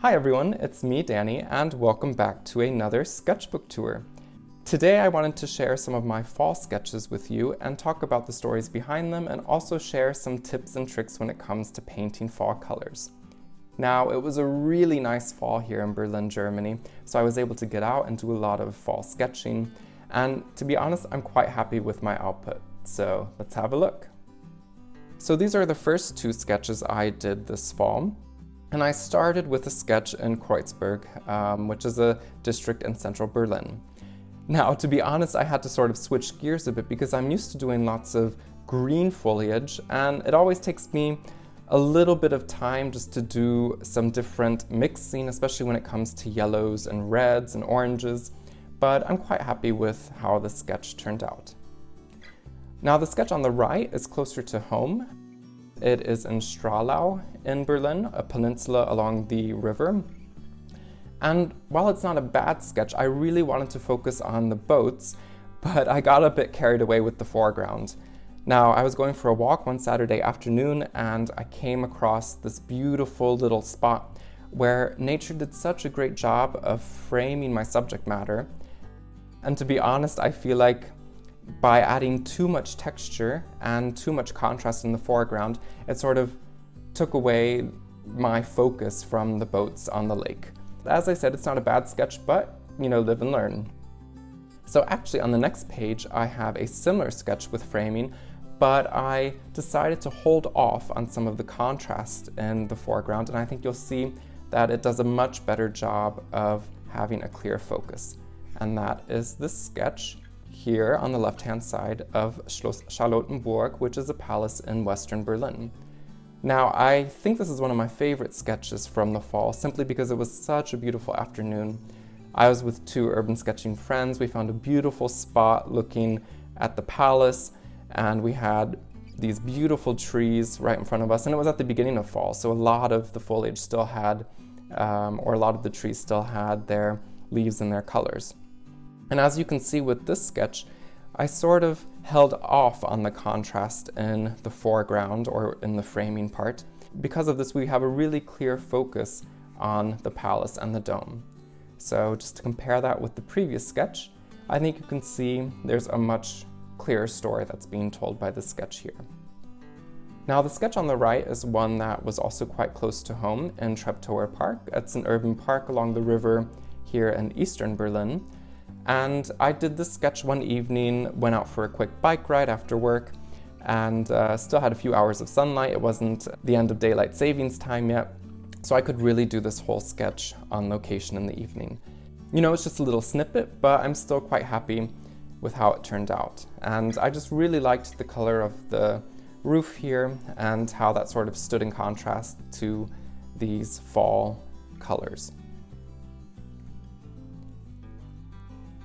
Hi everyone, it's me, Danny, and welcome back to another sketchbook tour. Today I wanted to share some of my fall sketches with you and talk about the stories behind them and also share some tips and tricks when it comes to painting fall colors. Now, it was a really nice fall here in Berlin, Germany, so I was able to get out and do a lot of fall sketching, and to be honest, I'm quite happy with my output, so let's have a look. So these are the first two sketches I did this fall. And I started with a sketch in Kreuzberg, which is a district in central Berlin. Now, to be honest, I had to sort of switch gears a bit because I'm used to doing lots of green foliage, and it always takes me a little bit of time just to do some different mixing, especially when it comes to yellows and reds and oranges, but I'm quite happy with how the sketch turned out. Now, the sketch on the right is closer to home. It is in Stralau in Berlin, a peninsula along the river. And while it's not a bad sketch, I really wanted to focus on the boats, but I got a bit carried away with the foreground. Now, I was going for a walk one Saturday afternoon and I came across this beautiful little spot where nature did such a great job of framing my subject matter. And to be honest, I feel like by adding too much texture and too much contrast in the foreground, it sort of took away my focus from the boats on the lake. As I said, it's not a bad sketch, but, live and learn. So actually on the next page, I have a similar sketch with framing, but I decided to hold off on some of the contrast in the foreground, and I think you'll see that it does a much better job of having a clear focus. And that is this sketch here on the left-hand side of Schloss Charlottenburg, which is a palace in western Berlin. Now, I think this is one of my favorite sketches from the fall, simply because it was such a beautiful afternoon. I was with two urban sketching friends. We found a beautiful spot looking at the palace, and we had these beautiful trees right in front of us, and it was at the beginning of fall, so a lot of the foliage still had, or a lot of the trees still had their leaves and their colors. And as you can see with this sketch, I sort of held off on the contrast in the foreground or in the framing part. Because of this, we have a really clear focus on the palace and the dome. So just to compare that with the previous sketch, I think you can see there's a much clearer story that's being told by this sketch here. Now, the sketch on the right is one that was also quite close to home in Treptower Park. It's an urban park along the river here in eastern Berlin. And I did this sketch one evening, went out for a quick bike ride after work, and still had a few hours of sunlight. It wasn't the end of daylight savings time yet, so I could really do this whole sketch on location in the evening. It's just a little snippet, but I'm still quite happy with how it turned out. And I just really liked the color of the roof here and how that sort of stood in contrast to these fall colors.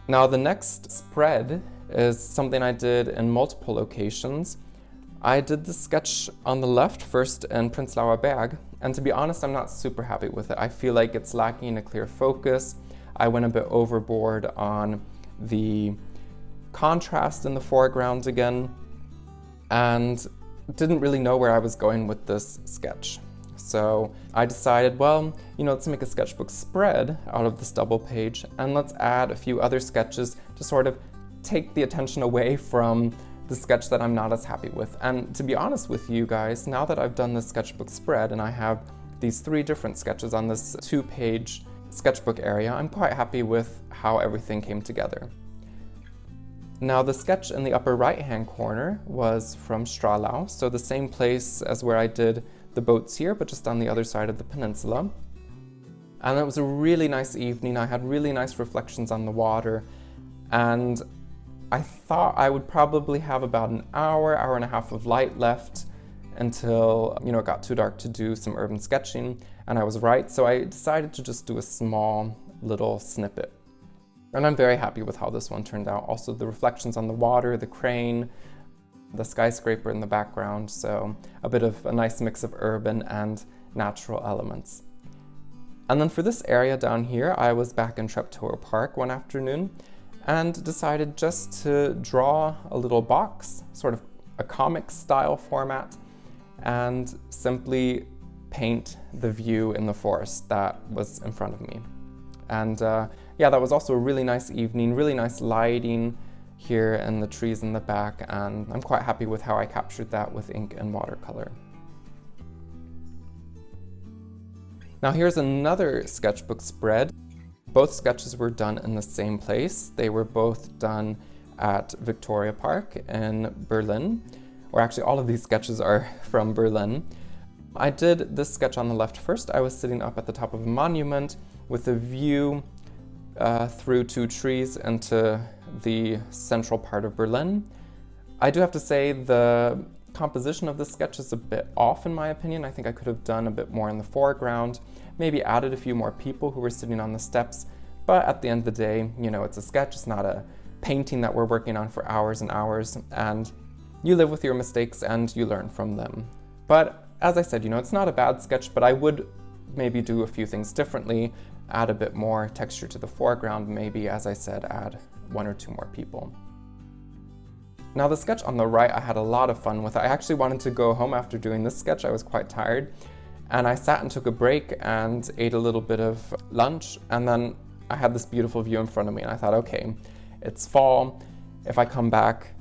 Now, the next spread is something I did in multiple locations. I did the sketch on the left first in Prenzlauer Berg, and to be honest, I'm not super happy with it. I feel like it's lacking a clear focus. I went a bit overboard on the contrast in the foreground again, and didn't really know where I was going with this sketch. So I decided, let's make a sketchbook spread out of this double page, and let's add a few other sketches to sort of take the attention away from the sketch that I'm not as happy with. And to be honest with you guys, now that I've done this sketchbook spread and I have these 3 different sketches on this 2-page sketchbook area, I'm quite happy with how everything came together. Now, the sketch in the upper right-hand corner was from Stralau, so the same place as where I did the boats here, but just on the other side of the peninsula. And it was a really nice evening. I had really nice reflections on the water, and I thought I would probably have about an hour and a half of light left until, it got too dark to do some urban sketching, and I was right, so I decided to just do a small little snippet. And I'm very happy with how this one turned out. Also, the reflections on the water, the crane, the skyscraper in the background, so a bit of a nice mix of urban and natural elements. And then for this area down here, I was back in Treptower Park one afternoon and decided just to draw a little box, sort of a comic style format, and simply paint the view in the forest that was in front of me. And yeah, that was also a really nice evening, really nice lighting here and the trees in the back, and I'm quite happy with how I captured that with ink and watercolor. Now here's another sketchbook spread. Both sketches were done in the same place. They were both done at Victoria Park in Berlin, or actually all of these sketches are from Berlin. I did this sketch on the left first. I was sitting up at the top of a monument with a view through two trees into the central part of Berlin. I do have to say the composition of this sketch is a bit off in my opinion. I think I could have done a bit more in the foreground, maybe added a few more people who were sitting on the steps, but at the end of the day, you know, it's a sketch, it's not a painting that we're working on for hours and hours, and you live with your mistakes and you learn from them. But as I said, you know, it's not a bad sketch, but I would maybe do a few things differently, add a bit more texture to the foreground, maybe, as I said, add one or two more people. Now the sketch on the right, I had a lot of fun with. I actually wanted to go home after doing this sketch. I was quite tired, and I sat and took a break and ate a little bit of lunch, and then I had this beautiful view in front of me, and I thought, okay, it's fall. If I come back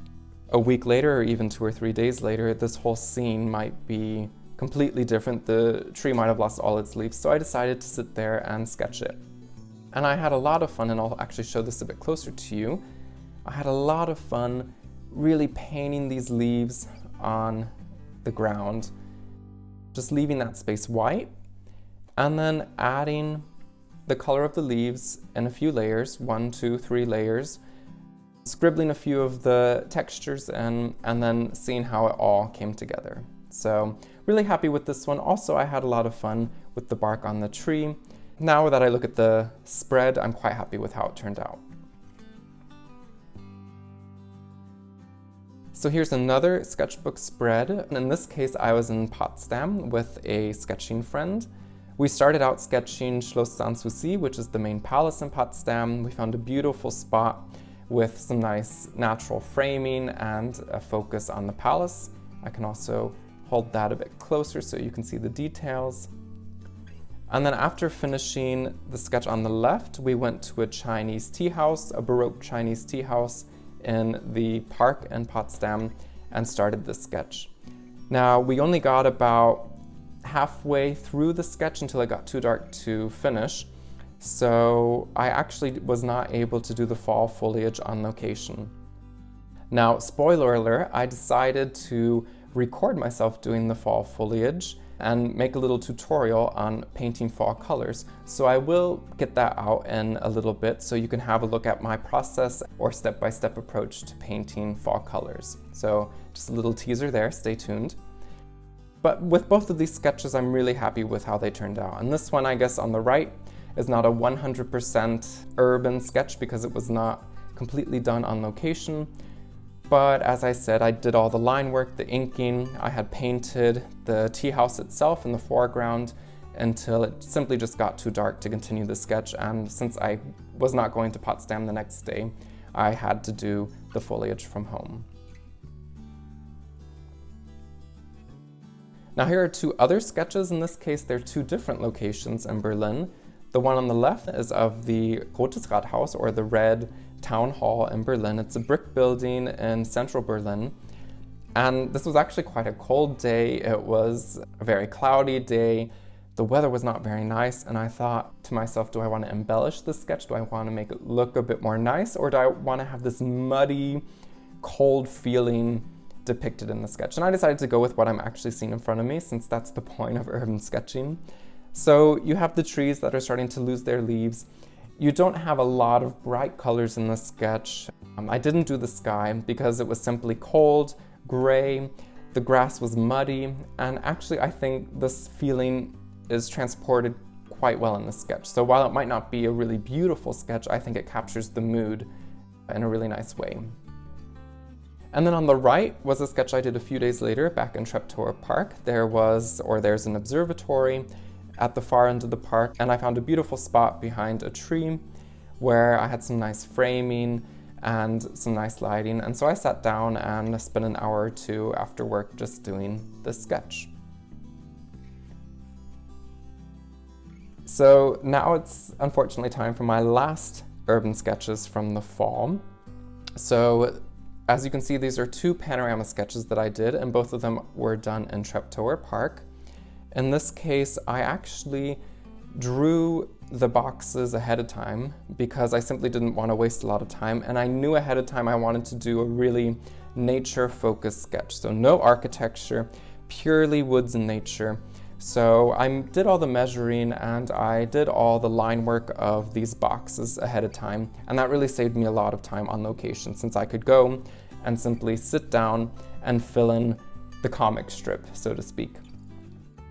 a week later or even 2 or 3 days later, this whole scene might be completely different. The tree might have lost all its leaves, so I decided to sit there and sketch it. And I had a lot of fun, and I'll actually show this a bit closer to you. I had a lot of fun really painting these leaves on the ground, just leaving that space white, and then adding the color of the leaves in a few layers, 1, 2, 3 layers, scribbling a few of the textures and then seeing how it all came together. So really happy with this one. Also, I had a lot of fun with the bark on the tree. Now that I look at the spread, I'm quite happy with how it turned out. So here's another sketchbook spread. In this case, I was in Potsdam with a sketching friend. We started out sketching Schloss Sanssouci, which is the main palace in Potsdam. We found a beautiful spot with some nice natural framing and a focus on the palace. I can also hold that a bit closer so you can see the details. And then after finishing the sketch on the left, we went to a Chinese tea house, a Baroque Chinese tea house in the park in Potsdam, and started the sketch. Now, we only got about halfway through the sketch until it got too dark to finish, so I actually was not able to do the fall foliage on location. Now, spoiler alert, I decided to record myself doing the fall foliage and make a little tutorial on painting fall colors. So I will get that out in a little bit so you can have a look at my process or step-by-step approach to painting fall colors. So just a little teaser there, stay tuned. But with both of these sketches, I'm really happy with how they turned out. And this one, I guess, on the right is not a 100% urban sketch because it was not completely done on location. But as I said, I did all the line work, the inking. I had painted the tea house itself in the foreground until it simply just got too dark to continue the sketch. And since I was not going to Potsdam the next day, I had to do the foliage from home. Now here are two other sketches. In this case, they're two different locations in Berlin. The one on the left is of the Rotes Rathaus, or the Red Town Hall in Berlin. It's a brick building in central Berlin. And this was actually quite a cold day. It was a very cloudy day. The weather was not very nice, and I thought to myself, do I want to embellish this sketch? Do I want to make it look a bit more nice, or do I want to have this muddy, cold feeling depicted in the sketch? And I decided to go with what I'm actually seeing in front of me, since that's the point of urban sketching. So you have the trees that are starting to lose their leaves. You don't have a lot of bright colors in the sketch. I didn't do the sky because it was simply cold, gray, the grass was muddy, and actually I think this feeling is transported quite well in the sketch. So while it might not be a really beautiful sketch, I think it captures the mood in a really nice way. And then on the right was a sketch I did a few days later back in Treptower Park. There's an observatory at the far end of the park, and I found a beautiful spot behind a tree where I had some nice framing and some nice lighting, and so I sat down and spent an hour or two after work just doing this sketch. So now it's unfortunately time for my last urban sketches from the fall. So as you can see, these are two panorama sketches that I did, and both of them were done in Treptower Park. In this case, I actually drew the boxes ahead of time because I simply didn't want to waste a lot of time, and I knew ahead of time I wanted to do a really nature-focused sketch. So no architecture, purely woods and nature. So I did all the measuring and I did all the line work of these boxes ahead of time, and that really saved me a lot of time on location since I could go and simply sit down and fill in the comic strip, so to speak.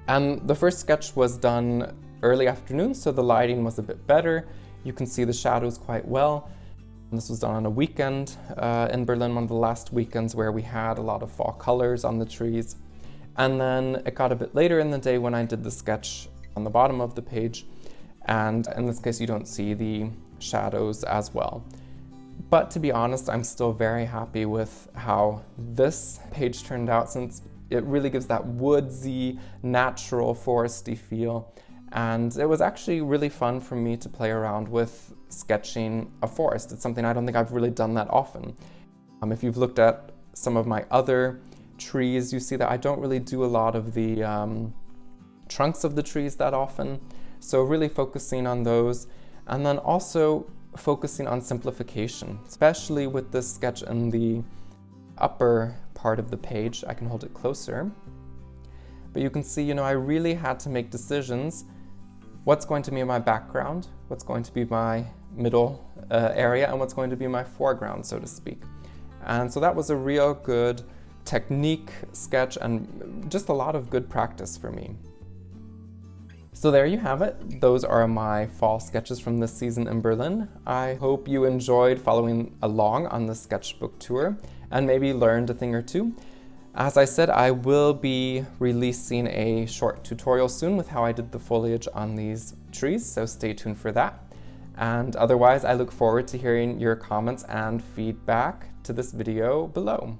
And the first sketch was done early afternoon, so the lighting was a bit better. You can see the shadows quite well. And this was done on a weekend in Berlin, one of the last weekends where we had a lot of fall colors on the trees. And then it got a bit later in the day when I did the sketch on the bottom of the page. And in this case, you don't see the shadows as well. But to be honest, I'm still very happy with how this page turned out, since it really gives that woodsy, natural, foresty feel. And it was actually really fun for me to play around with sketching a forest. It's something I don't think I've really done that often. If you've looked at some of my other trees, you see that I don't really do a lot of the trunks of the trees that often. So really focusing on those, and then also focusing on simplification, especially with this sketch in the upper part of the page. I can hold it closer. But you can see, I really had to make decisions. What's going to be my background, what's going to be my middle area, and what's going to be my foreground, so to speak. And so that was a real good technique sketch and just a lot of good practice for me. So there you have it. Those are my fall sketches from this season in Berlin. I hope you enjoyed following along on the sketchbook tour and maybe learned a thing or two. As I said, I will be releasing a short tutorial soon with how I did the foliage on these trees, so stay tuned for that. And otherwise, I look forward to hearing your comments and feedback to this video below.